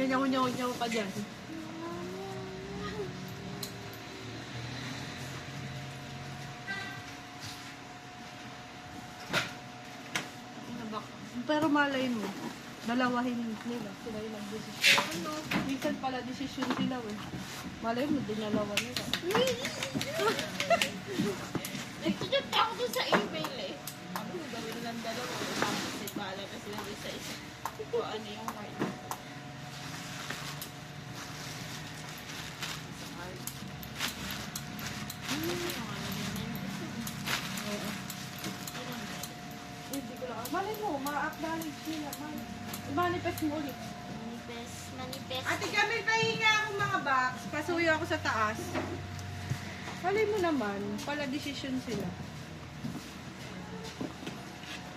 Nanyaw-nyaw ka dyan. Pero malay mo, dalawahin nila. Sila yung nag-desisyon. Ano? Minsan pala desisyon sila eh. Malay mo, dinalawa nila. Nagtitip ako dun sa email eh. Ako gawin nilang dalawa. Tapos ay bahala na sila isa-isa. Kung ano yung word. Hindi ko lang. Malay mo, ma-acknowledge nila. Manifest mo ulit. Manifest. Ate kami, pahinga akong mga box. Pasuyo ako sa taas. Malay mo naman, pala decision sila.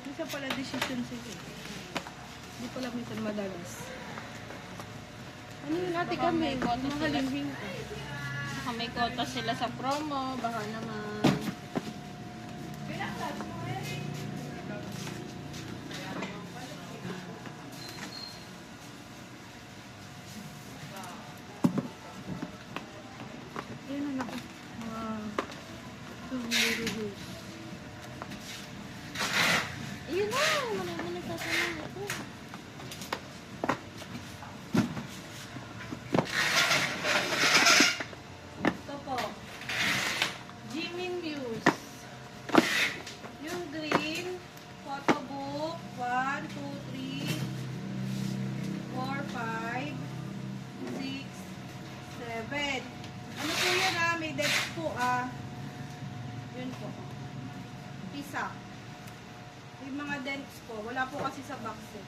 Minsan pala decision sila. Hindi pala minsan madalas. Ano yun ate Baka kami? may konti sila. Mahalimhing. Baka may quota sila sa promo. Baka naman. Ayun na naku. Mga tumiruhus. Ayun na! Marami nagtatanong ako. Ito po. Jimmy Muse. Yung green, photobook, 1, 2, 3, 4, 5, 6, 7. Ano po yan ah? May desk po ah. Yun po. Isa. Yung mga dents po. Wala po kasi sa box eh.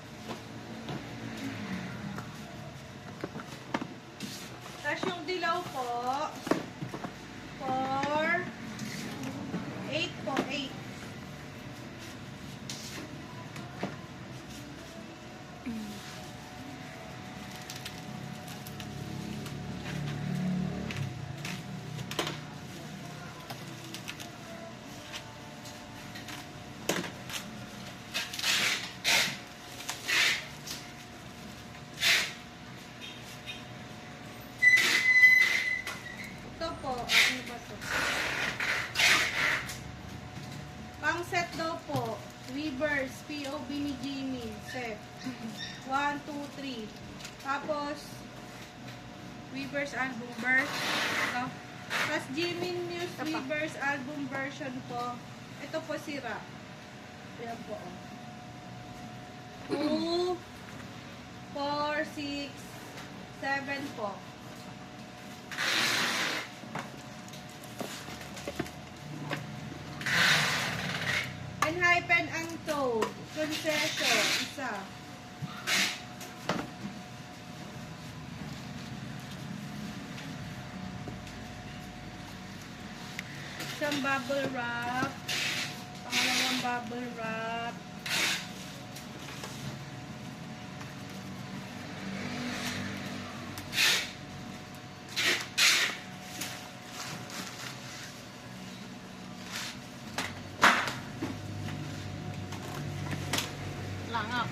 Tapos yung dilaw po, 4, 8 po, 8. Ito po, ano ba to? Pang set daw po, Weavers, POB ni Jimmy, set. 1, 2, 3. Tapos, Weavers album version. Ito. Tapos Jimmy Muse Weavers album version po. Ito po sira. Ayan po. 2, 4, 6, 7 po. Enhypen ang toe. Concession. Isa. Isang bubble wrap. Pangalawang bubble wrap. Langak.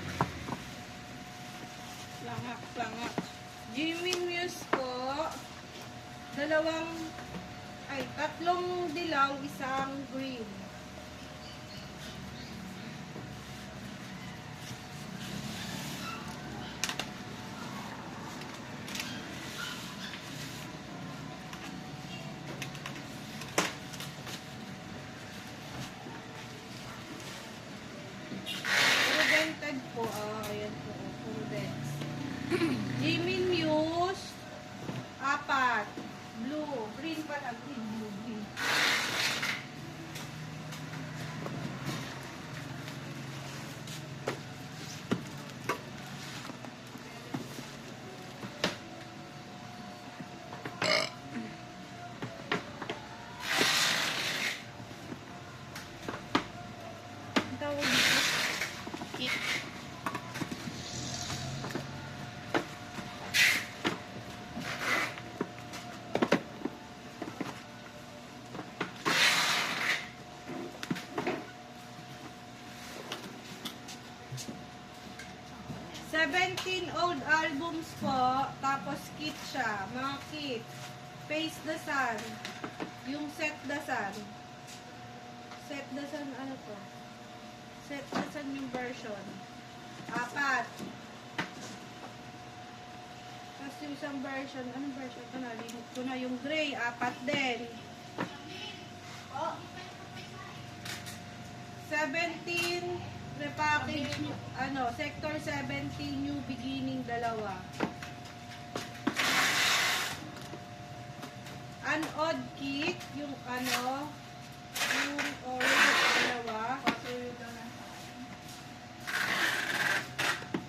Langak. Jimmy Muse po. Tatlong dilaw, isang green. Puro po. Ayan po. Puro dented. Jimmy Muse. 4. Blue. Green pala. Green. Blue. Green. Ang tawag dito? Kit. 17 old albums po, tapos kit siya, mga kit. Face the Sun, yung Set the Sun. Set the Sun, ano to? Set the Sun yung version. 4. Tapos yung isang version, anong version? Ito na, limit ko na yung gray, 4 din. 17 repackage, ano, Sector 17 New Beginning, 2. An odd kit, yung ano, yung orange, 2.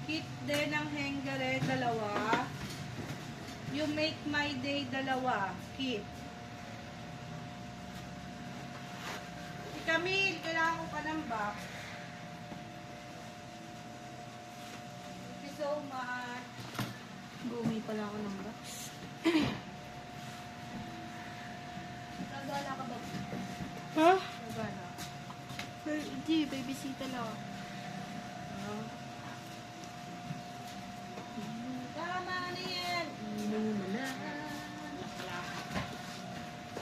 Kit din ng Hengare, 2. Yung Make My Day, 2. Kit. Si Camille, kailangan ko pa ng box. Thank you so much. Bumi pala ako ng box. Nagala ka ba? Ha? Nagala. Hindi, babysita lang ako. Tama na yan. Inom mo na.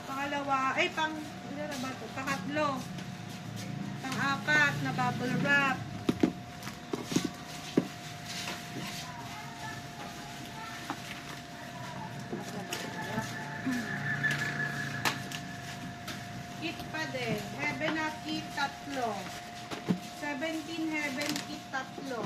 Pangalawa, ano na ba ito? Pangatlo. Pang-4 na bubble wrap. Kit pa din. Heaven na kit, 3. 17 Heaven kit, 3.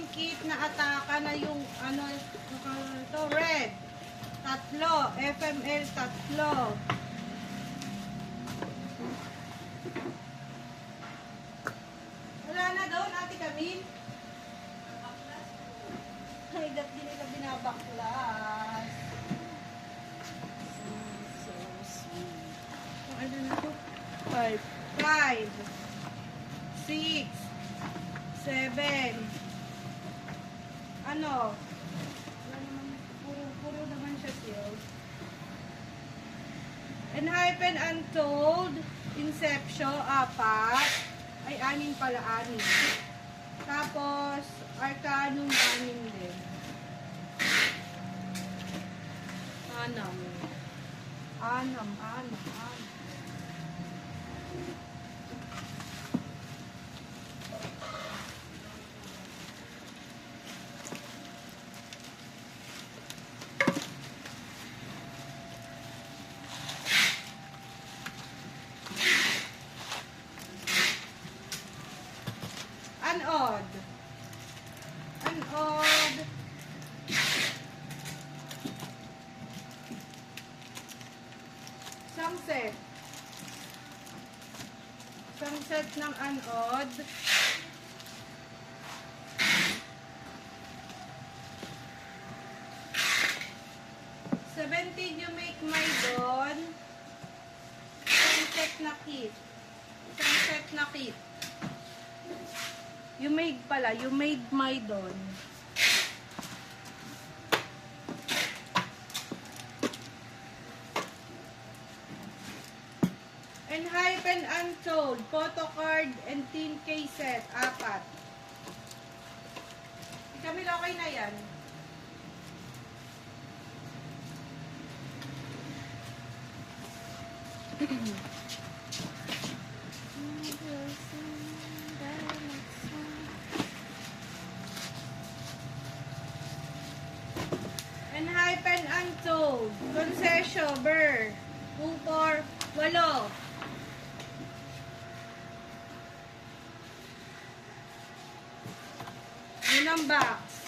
Kit na ataka na yung ano ito, red. 3. FML 3. Wala na doon, Ate Camille. Ay, dapat din nila binabaklas. So sweet. Ano na ito? 5. 5, 6, 7. Ano? Wala naman, puro naman siya seal. Enhypen Untold, Inception, 4. Ay, 6 pala, 6. Tapos, Arcanum, 6 din. 6. 6. Unodd. Sunset. Sunset ng unodd. You Make My Dawn. Sunset na kit. You made pala. You made my dawn. Enhypen Untold. Photo card and tin case set. 4. Camille, okay na yan. Enhypen Untold. Concession, Burr. 2, 4, 8. Yun ang box.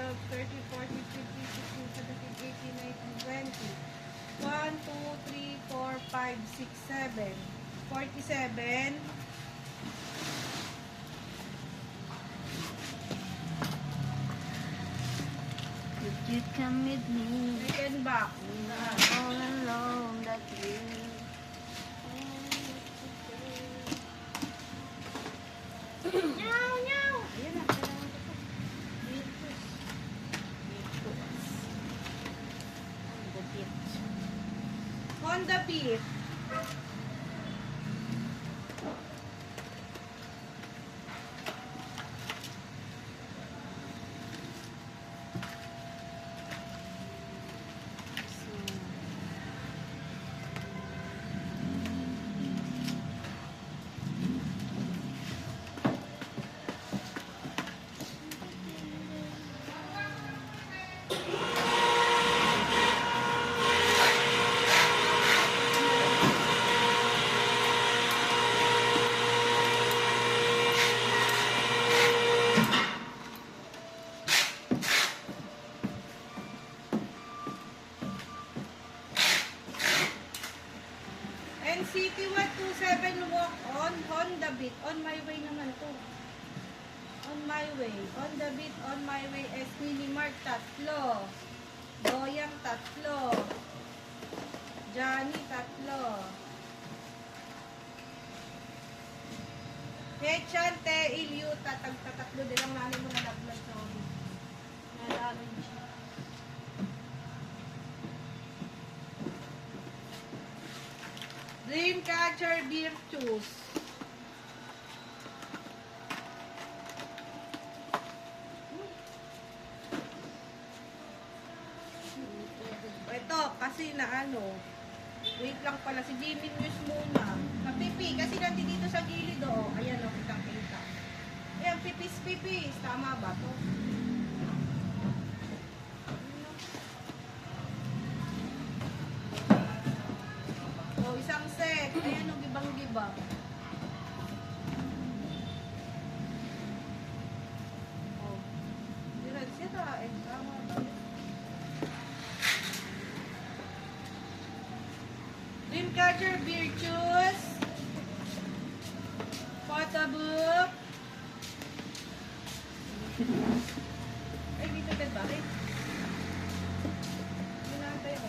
12, 13, 14, 15, 16, 17, 18, 19, 20. 1, 2, 3, 4, 5, 6, 7. 47. Would you come with me? Second box. All alone that you. Nyaw, nyaw! Ayan na, kailangan ko to. Virtus. Virtus. Honda Beat. Honda Beat. NCT 127 walk on Honda Beat. On my way naman to. On my way. Honda Beat on my way. S Minimart tatlo. Doyang tatlo. Johnny tatlo. Hechante Ilyu tatagtatlo din ang nanay mo na naglag sa obi. Nalamin siya. Dreamcatcher Virtus. Ito, kasi na ano, wait lang pala, si Jimmy News muna. Sa pipi, kasi nandito dito sa gilid, oh. Ayan, oh, kitang-kita. Ayan, pipis-pipis. Tama ba to? Oh, isang set. Ayan, oh, gibang-gibang. Oh. Sira, eh. Tama ba? Dreamcatcher Virtus. Photobook. Ay, dito ka ba? Eh. Ginantay ako.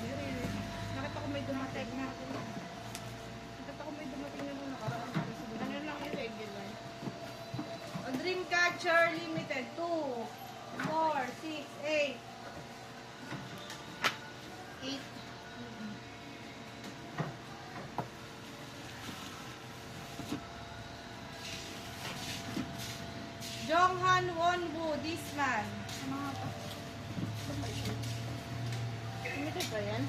Nakita ko may dumating na. Nakita ko may dumating na nung nakaraan. Ano lang yung regular? O, Dreamcatcher Limited. 2, 4, 6, 8. 8. Jonghan Wonwoo, this man. Mga pa. Limited ba yan?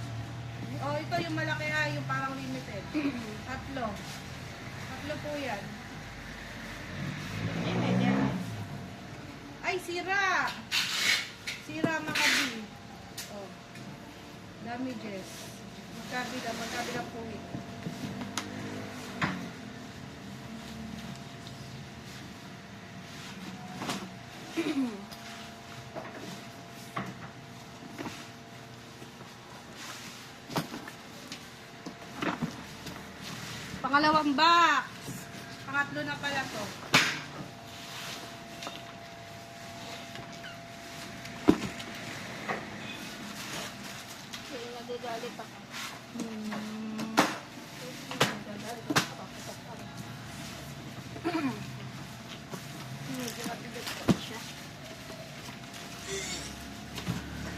Oh, ito yung malaki yung parang limited. Tatlo. Tatlo po yan. Yan. Ay, sira! Sira Makabi. Oh. Damages. Magkabila po ito. Pangalawang box. Pangatlo na pala to. Kaya nagagamit Galit ako. Medyo mabigat pa siya.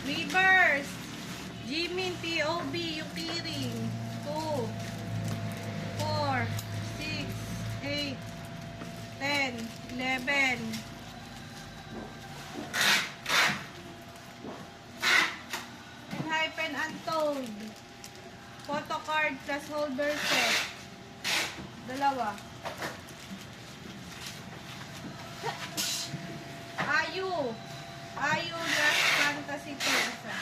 Weavers. Jimin POB, yung keyring. 2, 4, 6, 8, 10, 11. Hypen untold. Photo card plus holder set. Dalawa. Ayu. Ayu last fantasy 2. Isa.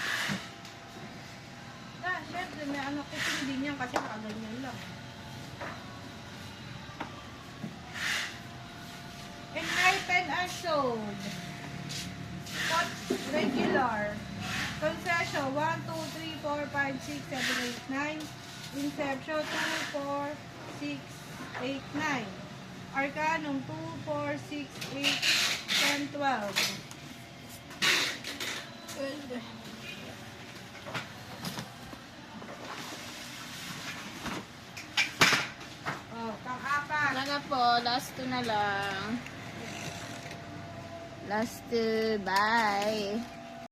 Syempre may ano kasi hindi niyan kasi nakaganyan lang. Enlighten unsold. Pot regular. Concession 1, 2, 3, 4, 5, 6, 7, 8, 9. Inception 2, 4, 6, 8, 9. Arcanum 2, 4, 6, 8, 10, 12. Oh, pang-apat. Talaga po, last 2 na lang. Last 2, bye.